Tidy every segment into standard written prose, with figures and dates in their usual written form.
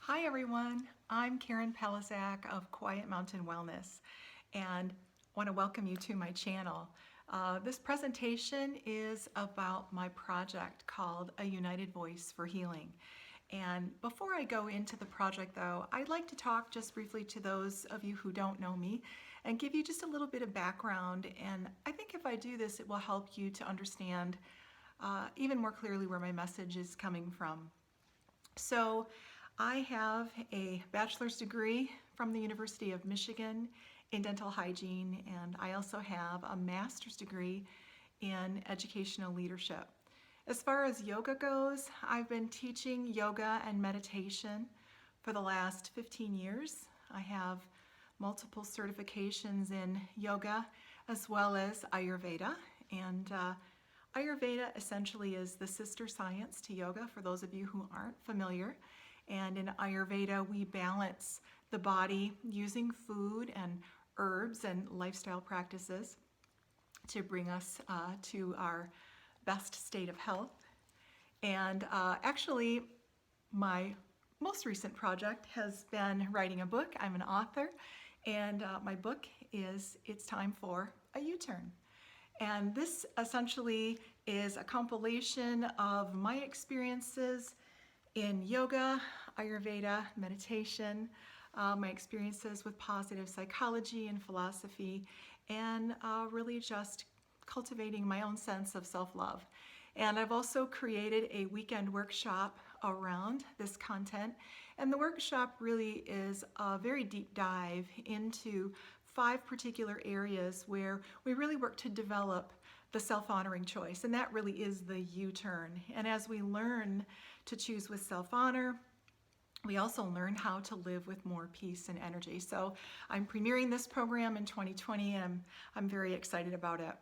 Hi everyone, I'm Karen Pelizak of Quiet Mountain Wellness and want to welcome you to my channel. This presentation is about my project called A United Voice for Healing. And before I go into the project though, I'd like to talk just briefly to those of you who don't know me and give you just a little bit of background. And I think if I do this, it will help you to understand even more clearly where my message is coming from. So I have a bachelor's degree from the University of Michigan in dental hygiene, and I also have a master's degree in educational leadership. As far as yoga goes, I've been teaching yoga and meditation for the last 15 years. I have multiple certifications in yoga as well as Ayurveda, and Ayurveda essentially is the sister science to yoga for those of you who aren't familiar. And in Ayurveda, we balance the body using food and herbs and lifestyle practices to bring us to our best state of health. And actually, my most recent project has been writing a book. I'm an author, and my book is It's Time for a U-Turn. And this essentially is a compilation of my experiences in yoga, Ayurveda, meditation, my experiences with positive psychology and philosophy, and really just cultivating my own sense of self-love. And I've also created a weekend workshop around this content. And the workshop really is a very deep dive into 5 particular areas where we really work to develop the self-honoring choice. And that really is the U-turn. And as we learn to choose with self-honor, we also learn how to live with more peace and energy. So I'm premiering this program in 2020, and I'm very excited about it.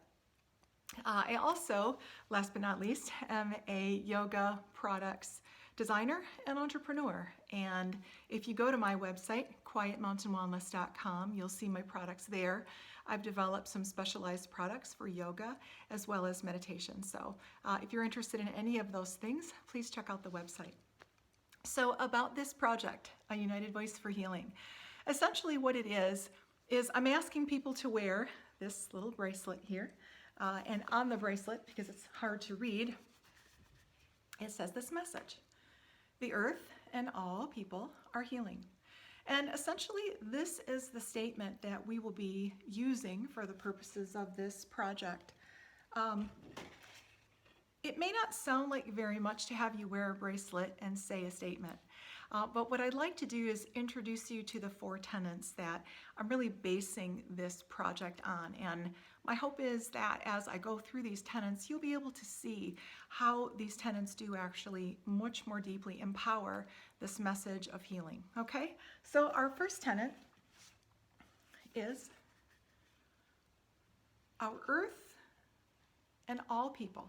I also, last but not least, am a yoga products designer and entrepreneur. And if you go to my website, quietmountainwellness.com, you'll see my products there. I've developed some specialized products for yoga as well as meditation. So if you're interested in any of those things, please check out the website. So about this project, A United Voice for Healing, essentially what it is I'm asking people to wear this little bracelet here. And on the bracelet, because it's hard to read, it says this message: the earth and all people are healing. And essentially, this is the statement that we will be using for the purposes of this project. It may not sound like very much to have you wear a bracelet and say a statement, but what I'd like to do is introduce you to the 4 tenets that I'm really basing this project on. And my hope is that as I go through these tenets, you'll be able to see how these tenets do actually much more deeply empower this message of healing. Okay, so our first tenet is our earth and all people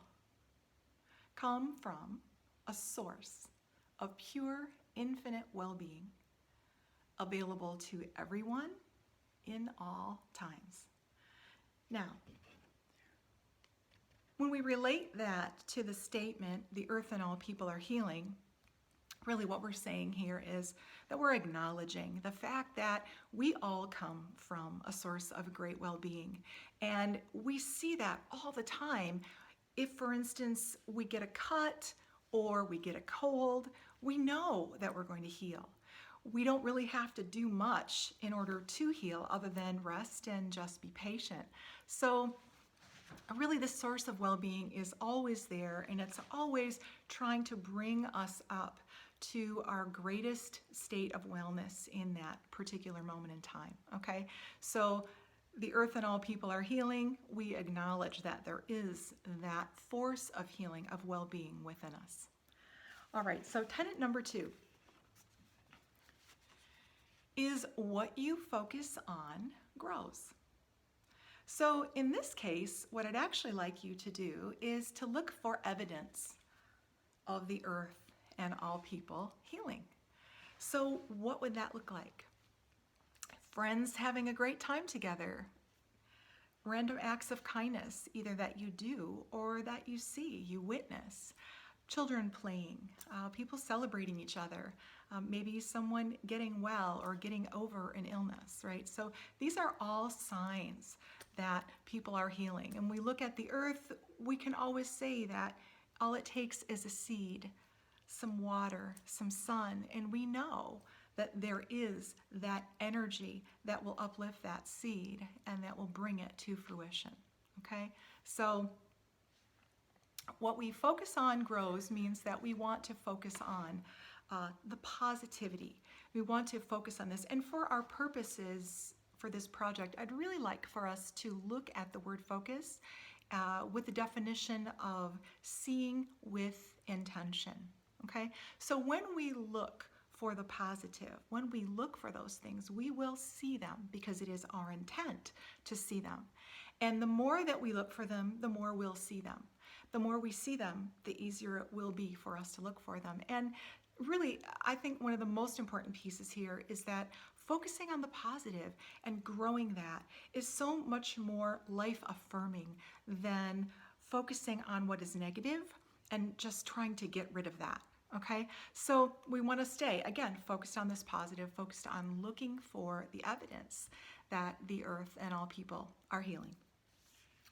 come from a source of pure, infinite well-being available to everyone in all times. Now, when we relate that to the statement, the earth and all people are healing, really what we're saying here is that we're acknowledging the fact that we all come from a source of great well-being. And we see that all the time. If, for instance, we get a cut or we get a cold, we know that we're going to heal. We don't really have to do much in order to heal other than rest and just be patient. So really the source of well-being is always there, and it's always trying to bring us up to our greatest state of wellness in that particular moment in time, okay? So the earth and all people are healing. We acknowledge that there is that force of healing, of well-being within us. All right, so tenet number 2 is what you focus on grows. So in this case, what I'd actually like you to do is to look for evidence of the earth and all people healing. So what would that look like? Friends having a great time together, random acts of kindness, either that you do or that you see, you witness, children playing, people celebrating each other, maybe someone getting well or getting over an illness, right? So these are all signs that people are healing. And we look at the earth, we can always say that all it takes is a seed, some water, some sun, and we know that there is that energy that will uplift that seed and that will bring it to fruition. Okay? So what we focus on grows means that we want to focus on the positivity. We want to focus on this. And for our purposes for this project, I'd really like for us to look at the word focus with the definition of seeing with intention. Okay? So when we look for the positive, when we look for those things, we will see them because it is our intent to see them. And the more that we look for them, the more we'll see them. The more we see them, the easier it will be for us to look for them. And really, I think one of the most important pieces here is that focusing on the positive and growing that is so much more life-affirming than focusing on what is negative and just trying to get rid of that. Okay, so we want to stay, again, focused on this positive, focused on looking for the evidence that the earth and all people are healing.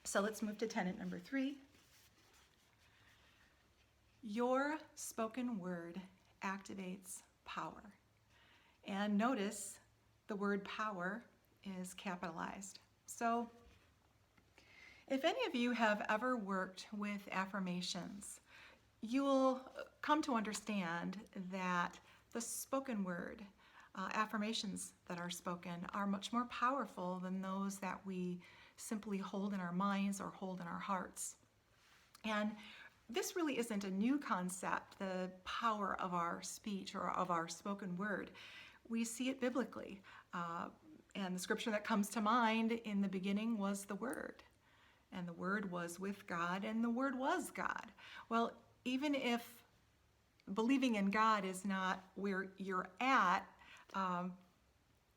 So let's move to tenet number 3. Your spoken word activates power. And notice the word power is capitalized. So if any of you have ever worked with affirmations, you will come to understand that the spoken word, affirmations that are spoken, are much more powerful than those that we simply hold in our minds or hold in our hearts. And this really isn't a new concept, the power of our speech or of our spoken word. We see it biblically. And the scripture that comes to mind, in the beginning was the Word. And the Word was with God, and the Word was God. Well, even if believing in God is not where you're at,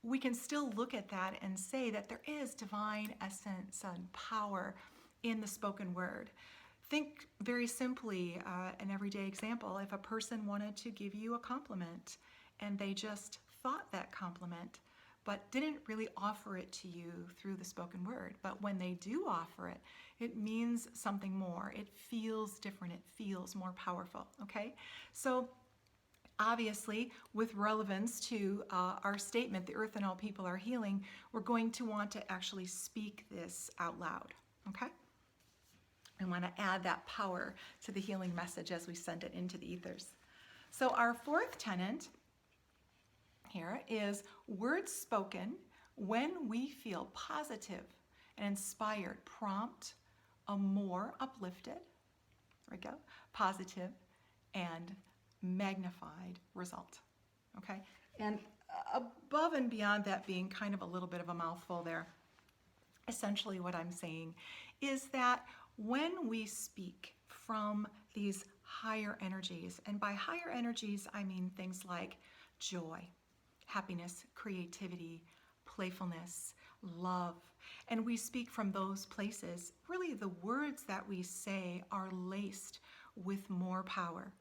we can still look at that and say that there is divine essence and power in the spoken word. Think very simply, an everyday example, if a person wanted to give you a compliment and they just thought that compliment but didn't really offer it to you through the spoken word. But when they do offer it, it means something more. It feels different. It feels more powerful, okay? So obviously, with relevance to our statement, the earth and all people are healing, we're going to want to actually speak this out loud, okay? We want to add that power to the healing message as we send it into the ethers. So our 4th tenet here is words spoken when we feel positive and inspired prompt a more uplifted, there we go, positive and magnified result, okay? And above and beyond that being kind of a little bit of a mouthful there, essentially what I'm saying is that when we speak from these higher energies, and by higher energies I mean things like joy, happiness, creativity, playfulness, love, and we speak from those places, really the words that we say are laced with more power.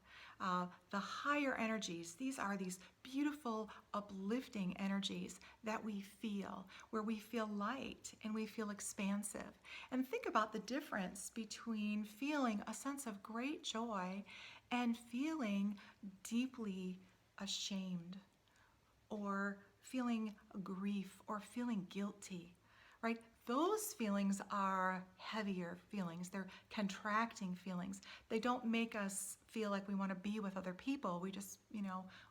The higher energies, these are these beautiful, uplifting energies that we feel, where we feel light and we feel expansive. And think about the difference between feeling a sense of great joy and feeling deeply ashamed, or feeling grief, or feeling guilty, right? Those feelings are heavier feelings. They're contracting feelings. They don't make us feel like we want to be with other people. We just,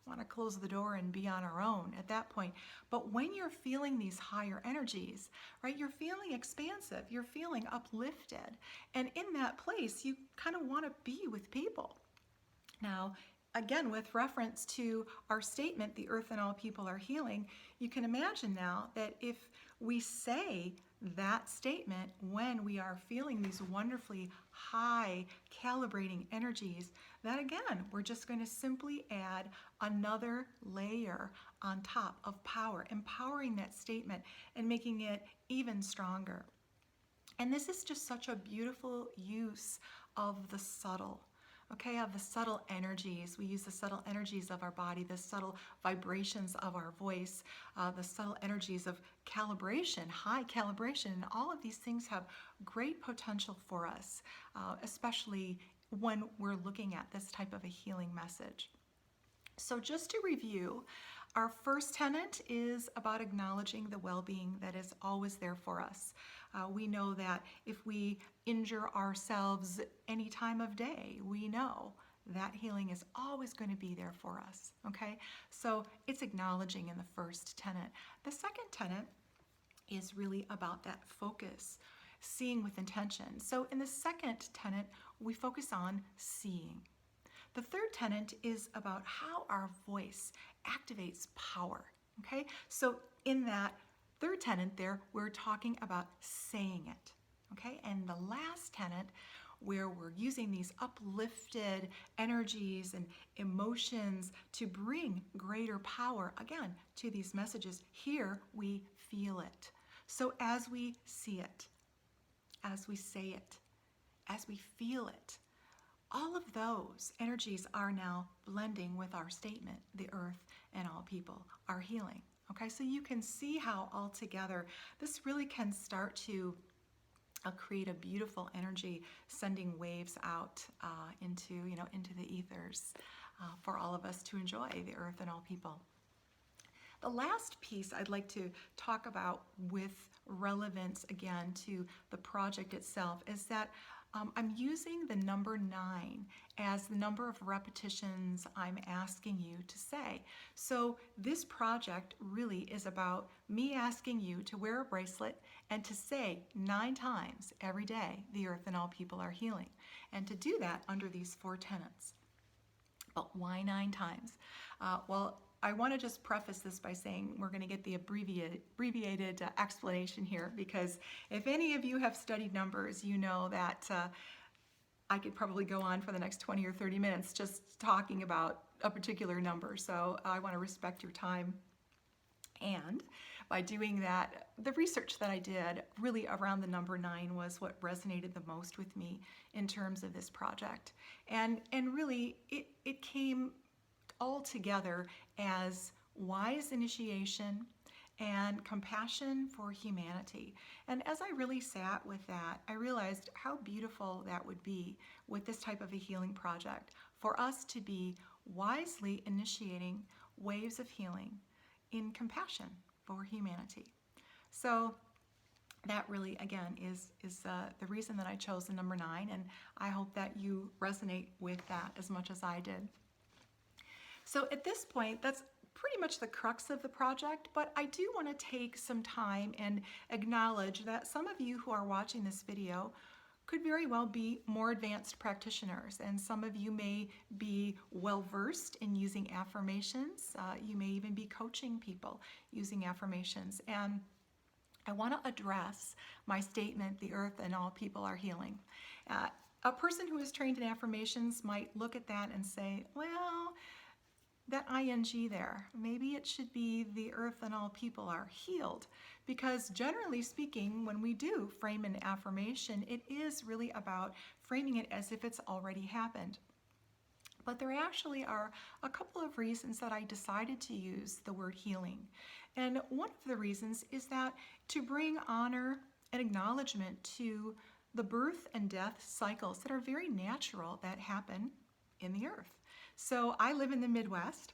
want to close the door and be on our own at that point. But when you're feeling these higher energies, right, you're feeling expansive, you're feeling uplifted. And in that place, you kind of want to be with people. Now, again, with reference to our statement, the earth and all people are healing, you can imagine now that if we say that statement when we are feeling these wonderfully high calibrating energies, that again, we're just going to simply add another layer on top of power, empowering that statement and making it even stronger. And this is just such a beautiful use of the subtle. okay, of the subtle energies. We use the subtle energies of our body, the subtle vibrations of our voice, the subtle energies of calibration, high calibration. And all of these things have great potential for us, especially when we're looking at this type of a healing message. So, just to review, our first tenet is about acknowledging the well being that is always there for us. We know that if we injure ourselves any time of day, we know that healing is always going to be there for us. Okay? So, it's acknowledging in the first tenet. The second tenet is really about that focus, seeing with intention. So, in the second tenet, we focus on seeing. The third tenet is about how our voice activates power. Okay, so in that third tenet, there we're talking about saying it. Okay, and the last tenet, where we're using these uplifted energies and emotions to bring greater power again to these messages, here we feel it. So as we see it, as we say it, as we feel it, all of those energies are now blending with our statement, the earth and all people are healing. Okay, so you can see how altogether this really can start to create a beautiful energy, sending waves out into the ethers for all of us to enjoy, the earth and all people. The last piece I'd like to talk about with relevance again to the project itself is that I'm using the number 9 as the number of repetitions I'm asking you to say. So this project really is about me asking you to wear a bracelet and to say 9 times every day, the earth and all people are healing. And to do that under these 4 tenets. But why 9 times? Well, I want to just preface this by saying we're going to get the abbreviated explanation here, because if any of you have studied numbers, you know that I could probably go on for the next 20 or 30 minutes just talking about a particular number. So I want to respect your time. And by doing that, the research that I did really around the number 9 was what resonated the most with me in terms of this project. And really, it came all together as wise initiation and compassion for humanity. And as I really sat with that, I realized how beautiful that would be with this type of a healing project, for us to be wisely initiating waves of healing in compassion for humanity. So that really, again, is the reason that I chose the number 9, and I hope that you resonate with that as much as I did. So at this point, that's pretty much the crux of the project, but I do want to take some time and acknowledge that some of you who are watching this video could very well be more advanced practitioners, and some of you may be well versed in using affirmations. You may even be coaching people using affirmations. And I want to address my statement, the earth and all people are healing. A person who is trained in affirmations might look at that and say, well, that ing there, maybe it should be the earth and all people are healed, because generally speaking, when we do frame an affirmation, it is really about framing it as if it's already happened. But there actually are a couple of reasons that I decided to use the word healing. And one of the reasons is that to bring honor and acknowledgement to the birth and death cycles that are very natural that happen in the earth. So I live in the Midwest,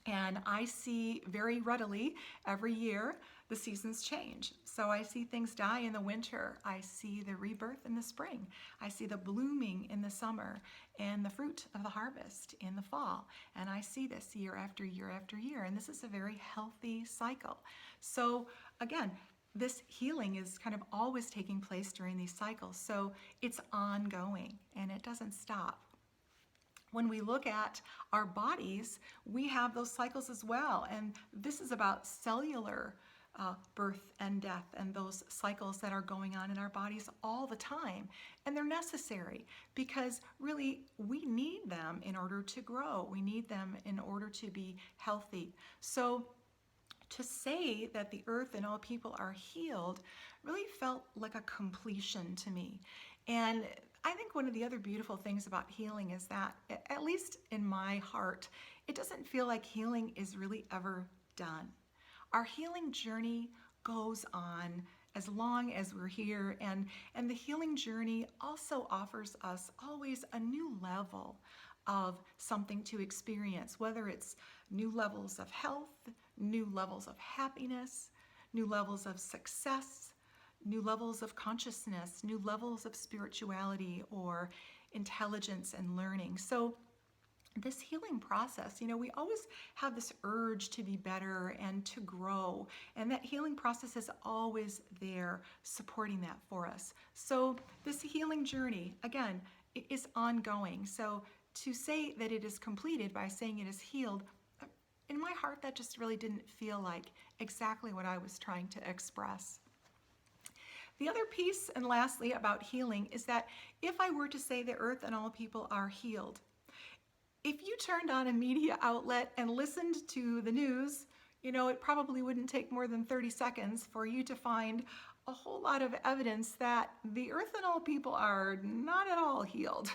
and I see very readily every year the seasons change. So I see things die in the winter. I see the rebirth in the spring. I see the blooming in the summer and the fruit of the harvest in the fall. And I see this year after year after year. And this is a very healthy cycle. So again, this healing is kind of always taking place during these cycles. So it's ongoing and it doesn't stop. When we look at our bodies, we have those cycles as well. And this is about cellular birth and death and those cycles that are going on in our bodies all the time. And they're necessary because really we need them in order to grow. We need them in order to be healthy. So to say that the earth and all people are healed really felt like a completion to me. And I think one of the other beautiful things about healing is that, at least in my heart, it doesn't feel like healing is really ever done. Our healing journey goes on as long as we're here, and the healing journey also offers us always a new level of something to experience, whether it's new levels of health, new levels of happiness, new levels of success, new levels of consciousness, new levels of spirituality or intelligence and learning. So this healing process, we always have this urge to be better and to grow, and that healing process is always there supporting that for us. So this healing journey, again, is ongoing. So to say that it is completed by saying it is healed, in my heart, that just really didn't feel like exactly what I was trying to express. The other piece, and lastly, about healing is that if I were to say the earth and all people are healed, if you turned on a media outlet and listened to the news, it probably wouldn't take more than 30 seconds for you to find a whole lot of evidence that the earth and all people are not at all healed.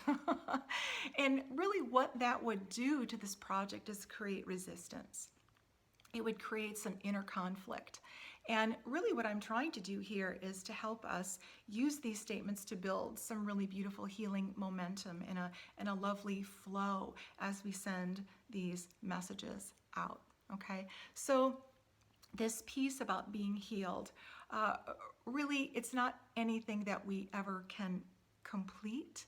And really what that would do to this project is create resistance. It would create some inner conflict. And really what I'm trying to do here is to help us use these statements to build some really beautiful healing momentum and a lovely flow as we send these messages out, okay? So this piece about being healed, really it's not anything that we ever can complete.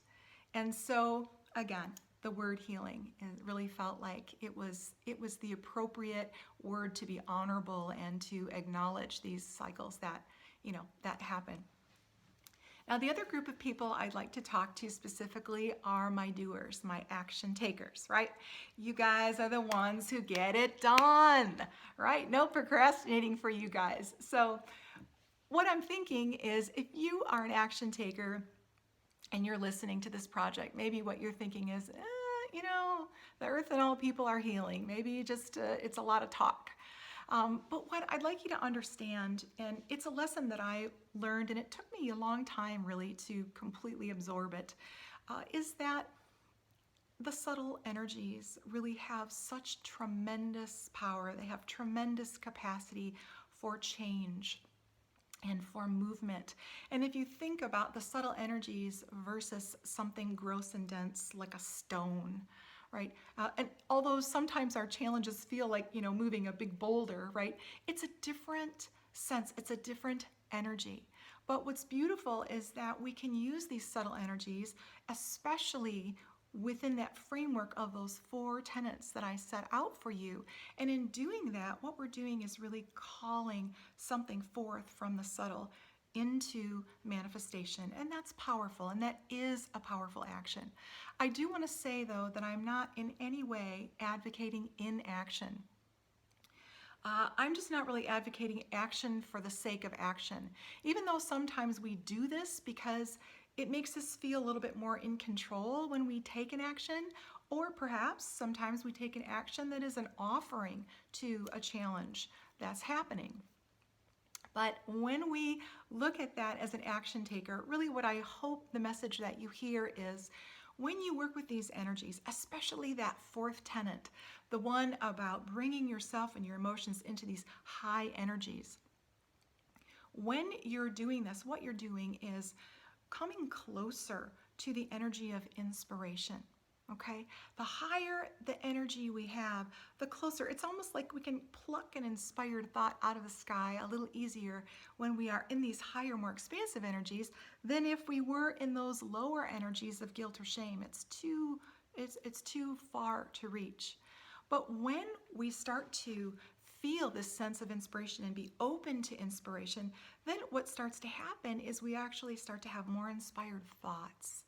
And so again, the word healing, it really felt like it was the appropriate word to be honorable and to acknowledge these cycles that that happen. Now, the other group of people I'd like to talk to specifically are my doers, my action takers, right? You guys are the ones who get it done, right? No procrastinating for you guys. So what I'm thinking is, if you are an action taker and you're listening to this project, maybe what you're thinking is, the earth and all people are healing. Maybe just it's a lot of talk. But what I'd like you to understand, and it's a lesson that I learned, and it took me a long time really to completely absorb it, is that the subtle energies really have such tremendous power. They have tremendous capacity for change and for movement. And if you think about the subtle energies versus something gross and dense like a stone, right? And although sometimes our challenges feel like, moving a big boulder, right? It's a different sense, it's a different energy. But what's beautiful is that we can use these subtle energies, especially within that framework of those 4 tenets that I set out for you. And in doing that, what we're doing is really calling something forth from the subtle into manifestation. And that's powerful, and that is a powerful action. I do want to say, though, that I'm not in any way advocating inaction. I'm just not really advocating action for the sake of action, even though sometimes we do this because it makes us feel a little bit more in control when we take an action, or perhaps sometimes we take an action that is an offering to a challenge that's happening. But when we look at that as an action taker, really what I hope the message that you hear is, when you work with these energies, especially that 4th tenet, the one about bringing yourself and your emotions into these high energies, when you're doing this, what you're doing is coming closer to the energy of inspiration. Okay, the higher the energy we have, the closer. It's almost like we can pluck an inspired thought out of the sky a little easier when we are in these higher, more expansive energies than if we were in those lower energies of guilt or shame. It's too far to reach. But when we start to feel this sense of inspiration and be open to inspiration, then what starts to happen is we actually start to have more inspired thoughts.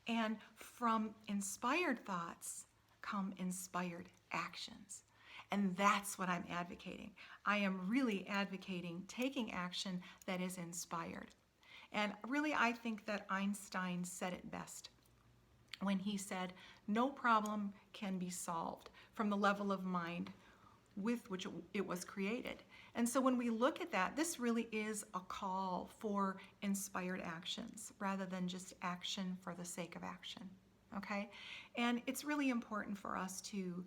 And from inspired thoughts come inspired actions. And that's what I'm advocating. I am really advocating taking action that is inspired. And really, I think that Einstein said it best when he said, no problem can be solved from the level of mind with which it was created. And so when we look at that, this really is a call for inspired actions rather than just action for the sake of action. Okay? And it's really important for us to,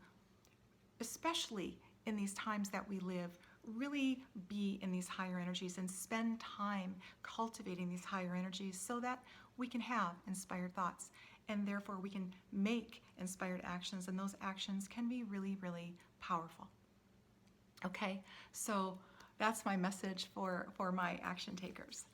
especially in these times that we live, really be in these higher energies and spend time cultivating these higher energies so that we can have inspired thoughts and therefore we can make inspired actions, and those actions can be really, really powerful. Okay, so that's my message for my action takers.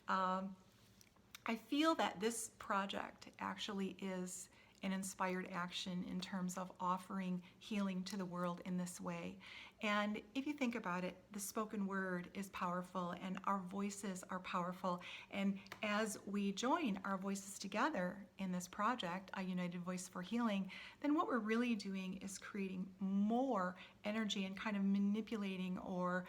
I feel that this project actually is an inspired action in terms of offering healing to the world in this way. And if you think about it, the spoken word is powerful and our voices are powerful. And as we join our voices together in this project, A United Voice for Healing, then what we're really doing is creating more energy and kind of manipulating, or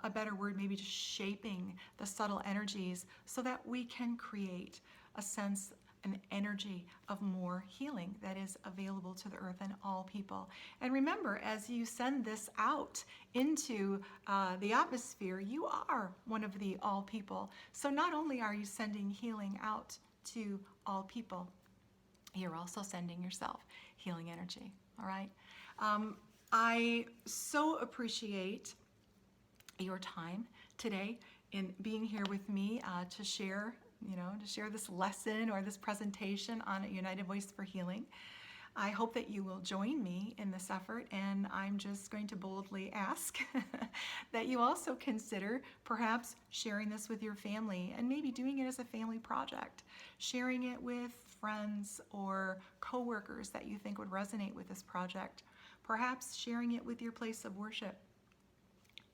a better word, maybe just shaping the subtle energies so that we can create a sense, an energy of more healing that is available to the earth and all people. And remember, as you send this out into the atmosphere, you are one of the all people. So not only are you sending healing out to all people, you're also sending yourself healing energy. All right? I so appreciate your time today in being here with me to share this lesson or this presentation on A United Voice for Healing. I hope that you will join me in this effort, and I'm just going to boldly ask that you also consider perhaps sharing this with your family and maybe doing it as a family project, sharing it with friends or coworkers that you think would resonate with this project, perhaps sharing it with your place of worship,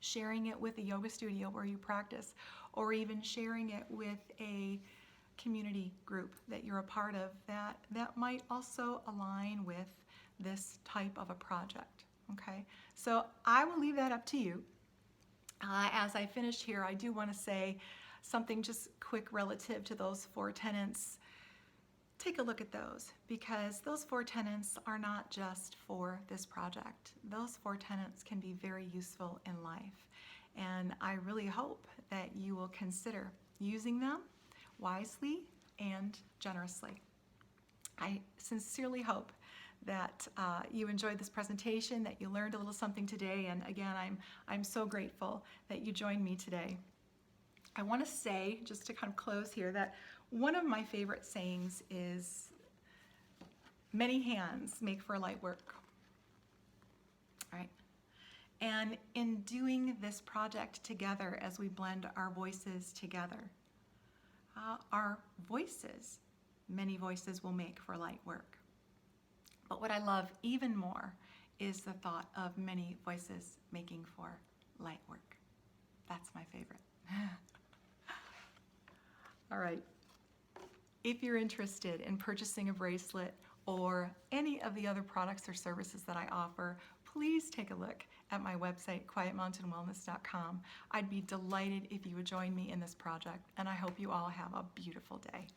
sharing it with a yoga studio where you practice, or even sharing it with a community group that you're a part of that might also align with this type of a project. Okay, so I will leave that up to you. As I finish here, I do want to say something just quick relative to those 4 tenets. Take a look at those, because those 4 tenets are not just for this project. Those 4 tenets can be very useful in life, and I really hope that you will consider using them wisely and generously. I sincerely hope that you enjoyed this presentation, that you learned a little something today, and again, I'm so grateful that you joined me today. I want to say, just to kind of close here, that one of my favorite sayings is, many hands make for light work. All right. And in doing this project together, as we blend our voices together, our voices, many voices will make for light work. But what I love even more is the thought of many voices making for light work. That's my favorite. All right. If you're interested in purchasing a bracelet or any of the other products or services that I offer, please take a look at my website, quietmountainwellness.com. I'd be delighted if you would join me in this project, and I hope you all have a beautiful day.